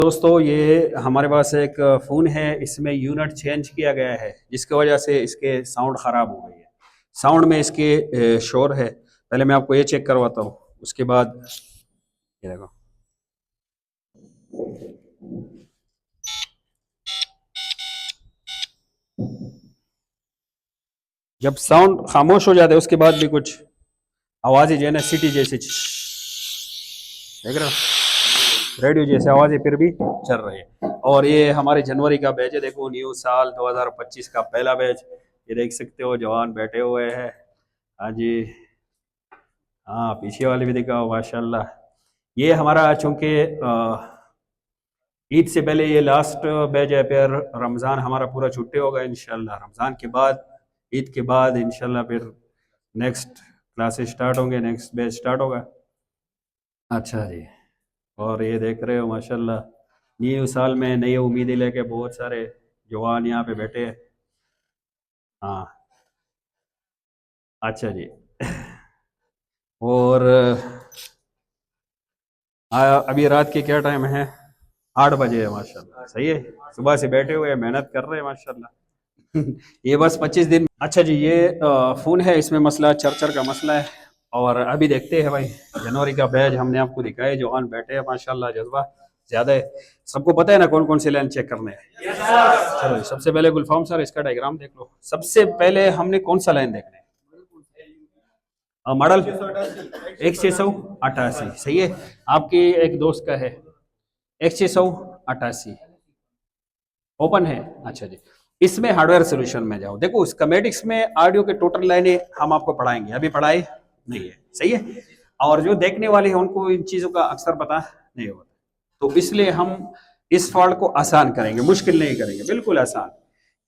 दोस्तों ये हमारे पास एक फ़ोन है। इसमें यूनिट चेंज किया गया है जिसकी वजह से इसके साउंड ख़राब हो गई है। साउंड में इसके शोर है। पहले मैं आपको ये चेक करवाता हूँ, उसके बाद ये देखो। जब साउंड खामोश हो जाता है उसके बाद भी कुछ आवाज़ें जो है ना सिटी जैसी देख रहे हो, रेडियो जैसे आवाज़ें फिर भी चल रही है। और ये हमारे जनवरी का बैच है, देखो न्यू साल 2025 का पहला बैच। ये देख सकते हो जवान बैठे हुए हैं। हाँ जी, हाँ पीछे वाले भी दिखाओ माशाल्लाह। ये हमारा चूंकि ईद से पहले ये लास्ट बैच है, फिर रमज़ान हमारा पूरा छुट्टी होगा इंशाल्लाह। रमज़ान के बाद ईद के बाद इंशाल्लाह फिर नेक्स्ट क्लासेस स्टार्ट होंगे, नेक्स्ट बैच स्टार्ट होगा। अच्छा जी, और ये देख रहे हो माशाल्लाह न्यू साल में नई उम्मीदें लेके बहुत सारे जवान यहाँ पे बैठे हैं। हाँ अच्छा जी। और अभी रात के क्या टाइम है? 8 बजे है माशाल्लाह, सही है। सुबह से बैठे हुए हैं, मेहनत कर रहे हैं माशाल्लाह। ये बस 25 दिन। अच्छा जी, ये फ़ोन है, इसमें मसला चरचर का मसला है। और अभी देखते हैं भाई, जनवरी का बैच हमने आपको दिखाया, जवान बैठे हैं माशाल्लाह, जज्बा ज़्यादा है। सबको पता है ना कौन कौन से लाइन चेक करने हैं? चलो जी, सबसे पहले गुलफाम सर इसका डायग्राम देख लो। सबसे पहले हमने कौन सा लाइन देखना है? मॉडल 1688, सही है। आपके एक दोस्त का है 1688 ओपन है। अच्छा जी, इसमें हार्डवेयर सोल्यूशन में जाओ। देखो स्कीमेटिक्स में ऑडियो के टोटल लाइनें हम आपको पढ़ाएंगे, अभी पढ़ाए नहीं है, सही है। और जो देखने वाले हैं उनको इन चीज़ों का अक्सर पता नहीं होता, तो इसलिए हम इस फॉल्ट को आसान करेंगे, मुश्किल नहीं करेंगे, बिल्कुल आसान।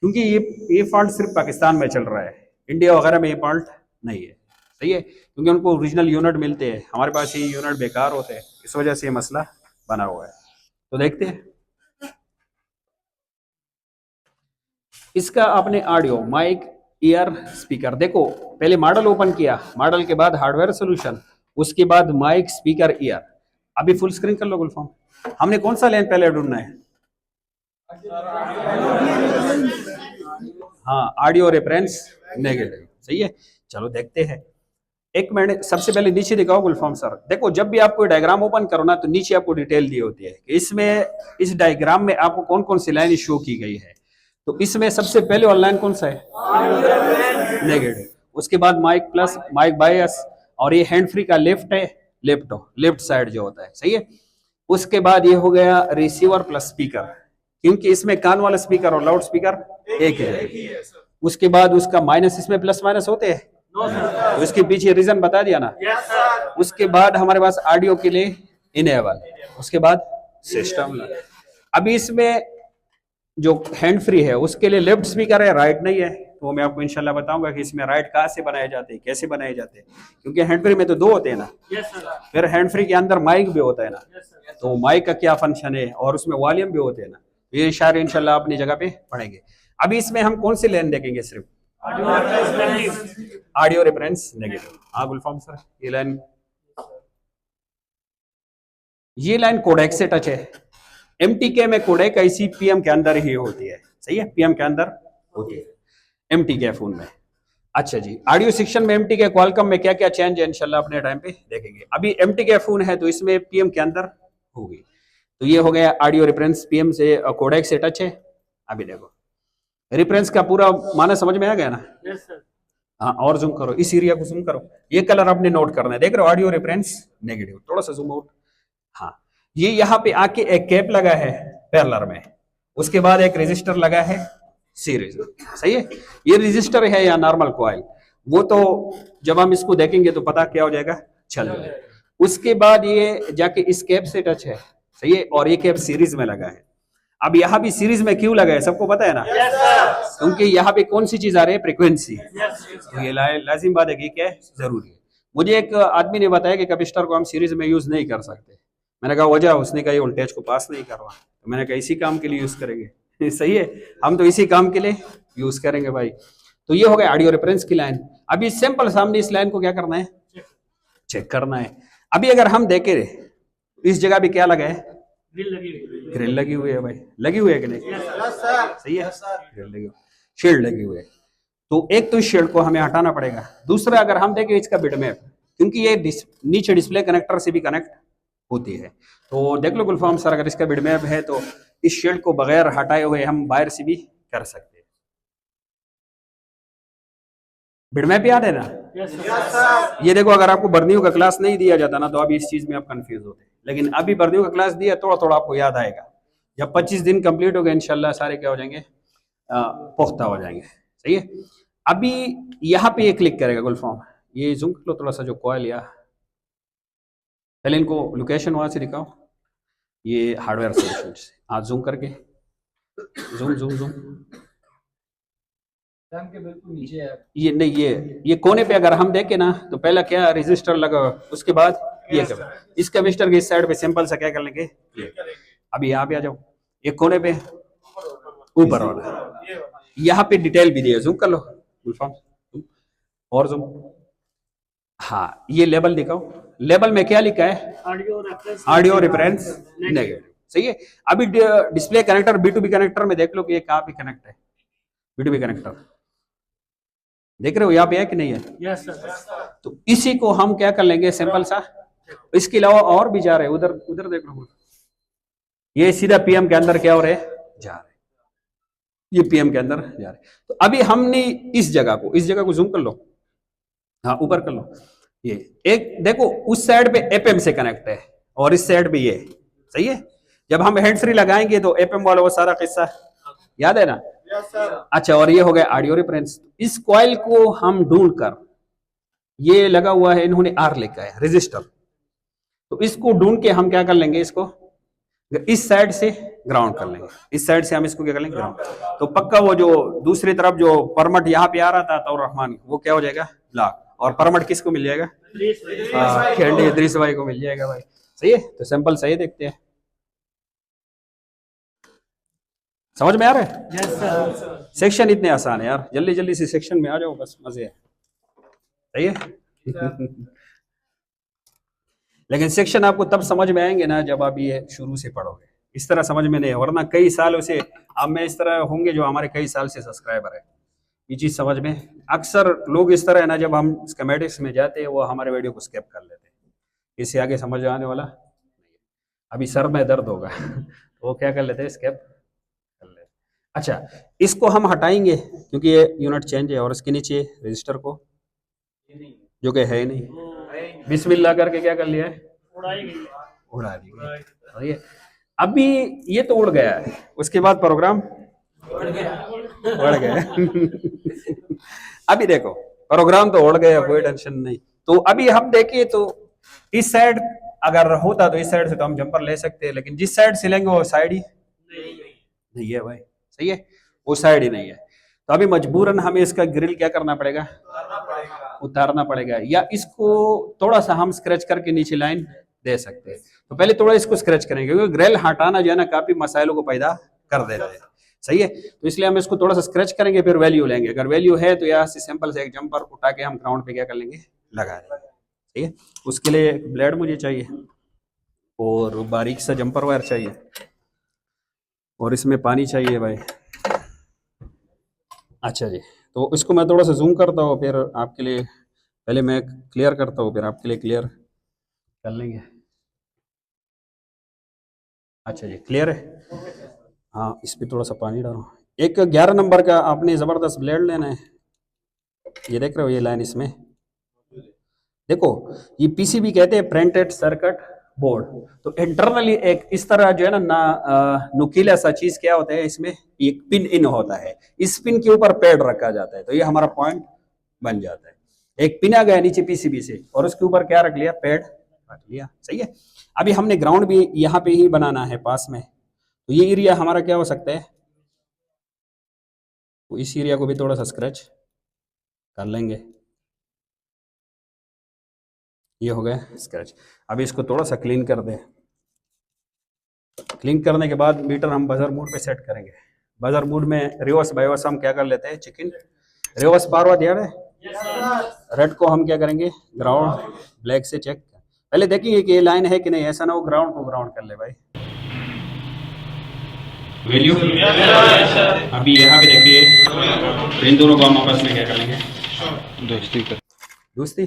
क्योंकि ये फॉल्ट सिर्फ पाकिस्तान में चल रहा है, इंडिया वगैरह में ये फॉल्ट नहीं है, सही है। क्योंकि उनको ओरिजिनल यूनिट मिलते हैं, हमारे पास ये यूनिट बेकार होते हैं, इस वजह से ये मसला बना हुआ है। तो देखते हैं इसका। आपने ऑडियो माइक ईयर स्पीकर, देखो पहले मॉडल ओपन किया, मॉडल के बाद हार्डवेयर सोल्यूशन, उसके बाद माइक स्पीकर ईयर। अभी फुल स्क्रीन कर लो गुलफाम। हमने कौन सा लाइन पहले ढूंढना है? हाँ, ऑडियो रेफरेंस नेगेटिव, सही है। चलो देखते हैं। एक मिनट, सबसे पहले नीचे दिखाओ गुलफाम सर। देखो जब भी आपको डायग्राम ओपन करो ना, तो नीचे आपको डिटेल दी होती है कि इसमें इस डायग्राम में आपको कौन कौन सी लाइन शो की गई है। तो इसमें सबसे पहले वाला लाइन कौन सा है? नेगेटिव। उसके बाद माइक प्लस, माइक बायस, और ये हैंड फ्री का लेफ्ट है, लेफ्ट साइड जो होता है, सही है। उसके बाद ये हो गया रिसीवर प्लस स्पीकर, क्योंकि इसमें कान वाला स्पीकर और लाउड स्पीकर एक है। उसके बाद उसका माइनस, इसमें प्लस माइनस होते हैं, तो इसके पीछे रीजन बता दिया ना। उसके बाद हमारे पास ऑडियो के लिए इनेबल, उसके बाद सिस्टम। अभी इसमें जो हैंड फ्री है उसके लिए लेफ्ट स्पीकर है, राइट नहीं है। तो मैं आपको इंशाल्लाह बताऊंगा कि इसमें राइट कहाँ से बनाए जाते हैं, कैसे बनाए जाते हैं। क्योंकि हैंड फ्री में तो दो होते हैं ना, फिर हैंड फ्री के अंदर माइक भी होता है ना, तो माइक का क्या फंक्शन है, और उसमें वॉल्यूम भी होते हैं ना। ये इशारे इंशाल्लाह अपनी जगह पे पढ़ेंगे। अभी इसमें हम कौन सी लाइन देखेंगे? सिर्फ ऑडियो रेफरेंस नेगेटिव। हाँ गुलफाम सर, ये लाइन कोडेक से टच है। एमटीके में कोडेक ऐसी पीएम के अंदर ही होती है, सही है, पीएम के अंदर होती है एमटीके फोन में। अच्छा जी, ऑडियो सेक्शन में एमटीके क्वालकॉम में क्या क्या चेंज है इंशाल्लाह अपने टाइम पे देखेंगे। अभी एमटीके फोन है तो इसमें पीएम के अंदर होगी। तो ये हो गया ऑडियो रेफरेंस, पीएम से कोडेक से टच है। अभी देखो रेफरेंस का पूरा माना समझ में आ गया ना? हाँ, और जूम करो, इस एरिया को जूम करो। ये कलर आपने नोट करना है, देख रहे हो ऑडियो रेफरेंस नेगेटिव, थोड़ा सा जूम आउट। हाँ, ये यहाँ पे आके एक कैप लगा है पैरेलल में, उसके बाद एक रेजिस्टर लगा है सीरीज, सही है। ये रेजिस्टर है या नॉर्मल कॉइल, वो तो जब हम इसको देखेंगे तो पता क्या हो जाएगा, चल जाएगा। उसके बाद ये जाके इस कैप से टच है, सही है, और ये कैप सीरीज में लगा है। अब यहाँ भी सीरीज में क्यों लगा है सबको पता है ना? क्योंकि यहाँ पे कौन सी चीज आ रही है? फ्रीक्वेंसी। तो ये लाजिम बात है कि क्या जरूरी है। मुझे एक आदमी ने बताया कि कैपेसिटर को हम सीरीज में यूज नहीं कर सकते। मैंने कहा वजह? उसने कहा ये वोल्टेज को पास नहीं कर रहा। तो मैंने कहा इसी काम के लिए यूज करेंगे। सही है, हम तो इसी काम के लिए यूज करेंगे भाई। तो ये हो गया ऑडियो रेफरेंस की लाइन। अभी सिंपल सामने इस लाइन को क्या करना है? चेक करना है। अभी अगर हम देखें इस जगह भी क्या लगा है? ग्रिल लगी हुई है भाई, लगी हुई है कि नहीं? सही है, ग्रिल लगी हुई, शील्ड लगी हुई है। तो एक तो इस शील्ड को हमें हटाना पड़ेगा। दूसरा, अगर हम देखें इसका बिटमैप, क्योंकि ये नीचे डिस्प्ले कनेक्टर से भी कनेक्ट होती है, तो देख लो गुलफाम सर, अगर इसका बिटमैप है तो इस शील्ड को बगैर हटाए हुए हम बाहर से भी कर सकते हैं। बिटमैप याद है ना? ये देखो, अगर आपको बर्नियों का क्लास नहीं दिया जाता ना तो अभी इस चीज में आप कंफ्यूज होते, लेकिन अभी बर्नियों का क्लास दिया, थोड़ा थोड़ा आपको याद आएगा। जब 25 दिन कंप्लीट हो गए इंशाल्लाह सारे क्या हो जाएंगे, पुख्ता हो जाएंगे। सही है। अभी यहाँ पे ये क्लिक करेगा गुलफाम, ये जूम कर लो थोड़ा सा, जो कॉइल या पहले इनको लोकेशन वहां से दिखाओ, ये हार्डवेयर सोल्यूशन से, हाँ जूम करके, जूम जूम जूम, के बिल्कुल नीचे है। ये नहीं, ये कोने पे अगर हम देखें ना तो पहला क्या रजिस्टर लगा, उसके बाद ये कर, इस कैपेसिटर के इस साइड पे सिंपल सा क्या कर लेंगे, अभी यहाँ पे आ जाओ, ये कोने पे ऊपर वाला, यहाँ पे डिटेल भी दिया, जूम कर लो और जूम, हाँ ये लेबल दिखाओ, लेबल में क्या लिखा है, ऑडियो रेफरेंस नेगेटिव। सही है। अभी डिस्प्ले कनेक्टर B2B कनेक्टर में देख लो कि ये कहाँ पे कनेक्ट है, B2B कनेक्टर देख रहे हो यहाँ पे है कि नहीं है? Yes sir. तो इसी को हम क्या कर लेंगे, सिंपल सा, इसके अलावा और भी जा रहे हैं, उधर उधर देख लो, ये सीधा PM के अंदर क्या हो रहे जा रहे, ये PM के अंदर जा रहे। तो अभी हमने इस जगह को जूम कर लो, हाँ ऊपर कर लो, ये एक देखो उस साइड पे FM से कनेक्ट है और इस साइड पे ये, सही है। जब हम हैंड फ्री लगाएंगे तो FM वाला वो सारा किस्सा याद है ना? अच्छा, और ये हो गया ऑडियो रेफरेंस। इस कॉइल को हम ढूंढ कर, ये लगा हुआ है, इन्होंने R लिखा है रजिस्टर, तो इसको ढूंढ के हम क्या कर लेंगे, इसको इस साइड से ग्राउंड कर लेंगे, इस साइड से हम इसको क्या कर लेंगे, ग्राउंड। तो पक्का वो जो दूसरी तरफ जो परमट यहाँ पे आ रहा था तौर रहमान, वो क्या हो जाएगा, लॉक, और परमट किसको मिल जाएगा, खेंडी इदरीस भाई को मिल जाएगा भाई। सही है। तो सिंपल सही देखते हैं, समझ में आ रहा है? Yes sir. सेक्शन इतने आसान है यार, जल्दी जल्दी से सेक्शन में आ जाओ, बस मजे है। सही है। लेकिन सेक्शन आपको तब समझ में आएंगे ना जब आप ये शुरू से पढ़ोगे, इस तरह समझ में नहीं, वरना कई सालों से आप में इस तरह होंगे जो हमारे कई साल से सब्सक्राइबर है, ये चीज समझ में, अक्सर लोग इस तरह है ना, जब हम स्कीमेटिक्स में जाते हैं वो हमारे वीडियो को स्किप कर लेते हैं, इससे आगे समझ आने वाला नहीं है। अभी सर में दर्द होगा तो वो क्या कर लेते हैं, स्किप कर लेते। अच्छा, इसको हम हटाएंगे क्योंकि ये यूनिट चेंज है, और इसके नीचे रजिस्टर को, जो कि है ही नहीं, बिस्मिल्लाह करके क्या कर लिया है, उड़ा दी। अभी ये तो उड़ गया है, उसके बाद प्रोग्राम उड़ गया। अभी देखो प्रोग्राम तो उड़ गया, कोई टेंशन नहीं। तो अभी हम देखिए तो इस साइड अगर होता तो इस साइड से तो हम जंपर ले सकते हैं, लेकिन जिस साइड से लेंगे वो साइड ही नहीं है भाई। सही है, वो साइड ही नहीं है, तो अभी मजबूरन हमें इसका ग्रिल क्या करना पड़ेगा, उतारना पड़ेगा, या इसको थोड़ा सा हम स्क्रैच करके नीचे लाइन दे सकते हैं। तो पहले थोड़ा इसको स्क्रैच करेंगे, क्योंकि ग्रिल हटाना जो है ना काफी मसाइलों को पैदा कर देता है। सही है, तो इसलिए हम इसको थोड़ा सा स्क्रैच करेंगे, फिर वैल्यू लेंगे, अगर वैल्यू है तो यहाँ से सिंपल से एक जंपर उठा के हम ग्राउंड पे क्या कर लेंगे, लगा देंगे। ठीक है, उसके लिए एक ब्लेड मुझे चाहिए और बारीक सा जंपर वायर चाहिए, और इसमें पानी चाहिए भाई। अच्छा जी, तो इसको मैं थोड़ा सा जूम करता हूँ, फिर आपके लिए, पहले मैं क्लियर करता हूँ फिर आपके लिए क्लियर कर लेंगे। अच्छा जी, क्लियर है। हाँ, इस पर थोड़ा सा पानी डालो। एक 11 नंबर का आपने ज़बरदस्त ब्लेड लेना है, ये देख रहे हो ये लाइन, इसमें देखो ये पीसीबी कहते हैं, प्रिंटेड सर्किट बोर्ड। तो इंटरनली एक इस तरह जो है ना नुकीला सा चीज क्या होता है, इसमें एक पिन इन होता है, इस पिन के ऊपर पैड रखा जाता है, तो ये हमारा पॉइंट बन जाता है। एक पिन आ गया नीचे पीसीबी से, और उसके ऊपर क्या रख लिया, पैड रख लिया। सही है। अभी हमने ग्राउंड भी यहाँ पे ही बनाना है पास में, तो ये एरिया हमारा क्या हो सकता है, तो इस एरिया को भी थोड़ा सा स्क्रैच कर लेंगे, ये हो गया स्क्रैच। अभी इसको थोड़ा सा क्लीन कर दें, क्लीन करने के बाद मीटर हम बजर मोड पे सेट करेंगे। बजर मोड में रिवर्स बायवर्स हम क्या कर लेते हैं, चिकन रिवर्स पावर ध्यान है, रेड को हम क्या करेंगे, ग्राउंड, ब्लैक से चेक, पहले देखेंगे कि ये लाइन है कि नहीं, ऐसा ना हो ग्राउंड को ग्राउंड कर ले भाई। वैल्यू अभी यहाँ पे देखिए, तो इन दोनों को हम आपस में क्या कर लेंगे, दोस्ती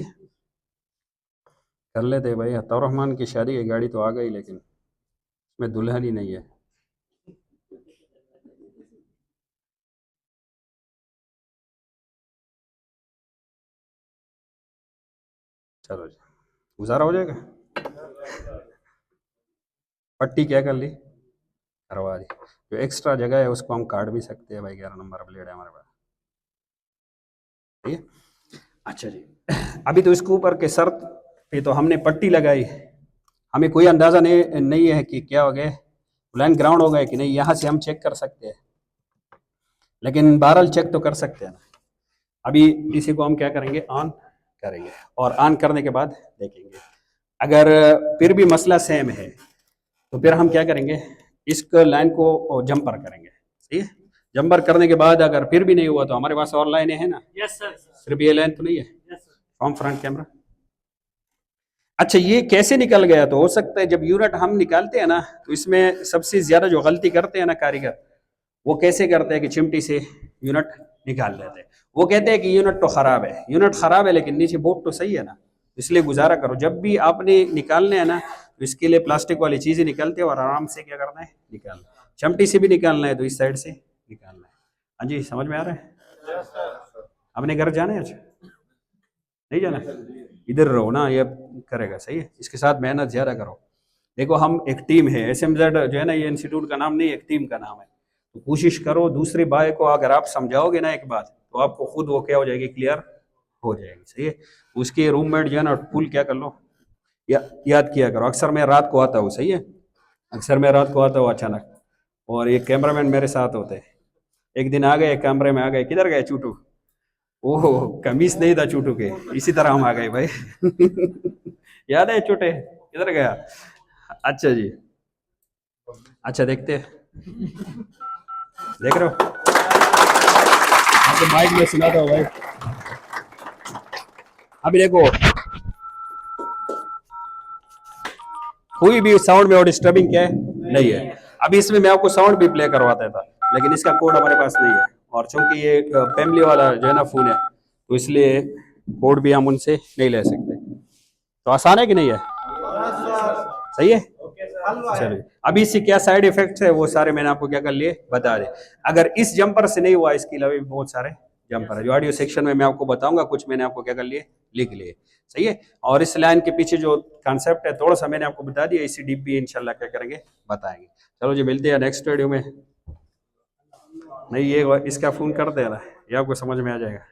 कर लेते हैं भाई। अताउर रहमान की शादी की गाड़ी तो आ गई, लेकिन उसमें दुल्हन ही नहीं है। चलो जी, गुजारा हो जाएगा। पट्टी क्या कर ली, करवा दी। जो एक्स्ट्रा जगह है उसको हम काट भी सकते हैं भाई, 11 नंबर ब्लेड है हमारे पास, ठीक है। अच्छा जी, अभी तो इसके ऊपर के शर्त पे तो हमने पट्टी लगाई, हमें कोई अंदाज़ा नहीं है कि क्या हो गया, लाइन ग्राउंड हो गया कि नहीं। यहाँ से हम चेक कर सकते हैं, लेकिन बहरहाल चेक तो कर सकते हैं ना। अभी इसी को हम क्या करेंगे, ऑन करेंगे, और ऑन करने के बाद देखेंगे। अगर फिर भी मसला सेम है तो फिर हम क्या करेंगे, इस लाइन को जंपर करेंगे, सही है। जंपर करने के बाद अगर फिर भी नहीं हुआ तो हमारे पास और लाइनें हैं ना, यस सर। सिर्फ ये लाइन तो नहीं है। Yes sir. From front camera. अच्छा, ये कैसे निकल गया, तो हो सकता है जब यूनिट हम निकालते हैं ना, तो इसमें सबसे ज्यादा जो गलती करते हैं ना कारीगर, वो कैसे करते हैं कि चिमटी से यूनिट निकाल लेते हैं। वो कहते हैं कि यूनिट तो खराब है, यूनिट खराब है लेकिन नीचे बोर्ड तो सही है ना, इसलिए गुजारा करो। जब भी आपने निकालने हैं ना, तो इसके लिए प्लास्टिक वाली चीजें निकलते हैं और आराम से क्या करना है, निकालना है। चिमटी से भी निकालना है तो इस साइड से निकालना है। हाँ जी, समझ में आ रहा है। अपने घर जाना है आज, नहीं जाना, इधर रहो ना, ये करेगा, सही है। इसके साथ मेहनत ज्यादा करो। देखो, हम एक टीम है, SMZ जो है ना, ये इंस्टीट्यूट का नाम नहीं, एक टीम का नाम है। तो कोशिश करो दूसरे भाई को अगर आप समझाओगे ना एक बात, तो आपको खुद वो क्या हो जाएगी, क्लियर हो जाएगी, सही है। उसके रूममेट जो है ना, पुल क्या कर लो, याद किया करो। अक्सर मैं रात को आता हूँ, सही है, अक्सर मैं रात को आता हूँ अचानक, और ये कैमरामैन मेरे साथ होते हैं। एक दिन आ गए, कैमरे में आ गए, किधर गए चूटू, ओह कमीज नहीं था चूटू के, इसी तरह हम आ गए भाई। याद है छोटे, किधर गया। अच्छा जी, अच्छा देखते हैं, देख रहे हो, आपको माइक में सुनाता हूँ भाई। अभी देखो, कोई भी साउंड में और डिस्टर्बिंग क्या है, नहीं है। अभी इसमें मैं आपको साउंड भी प्ले करवाता था, लेकिन इसका कोड हमारे पास नहीं है, और चूंकि ये फैमिली वाला जो है ना फोन है, तो इसलिए कोड भी हम उनसे नहीं ले सकते। तो आसान है कि नहीं है, सही है। चलिए, अभी इससे क्या साइड इफेक्ट्स है वो सारे मैंने आपको क्या कर लिए, बता दे। अगर इस जंपर से नहीं हुआ, इसके अलावा भी बहुत सारे जंपर है जो ऑडियो सेक्शन में मैं आपको बताऊंगा, कुछ मैंने आपको क्या कर लिए, लिख लिए, सही है। और इस लाइन के पीछे जो कॉन्सेप्ट है थोड़ा सा मैंने आपको बता दिया, इसी डीप भी इंशाल्लाह क्या करेंगे, बताएंगे। चलो जी, मिलते हैं नेक्स्ट वीडियो में। नहीं, ये इसका फोन कर देना, ये आपको समझ में आ जाएगा।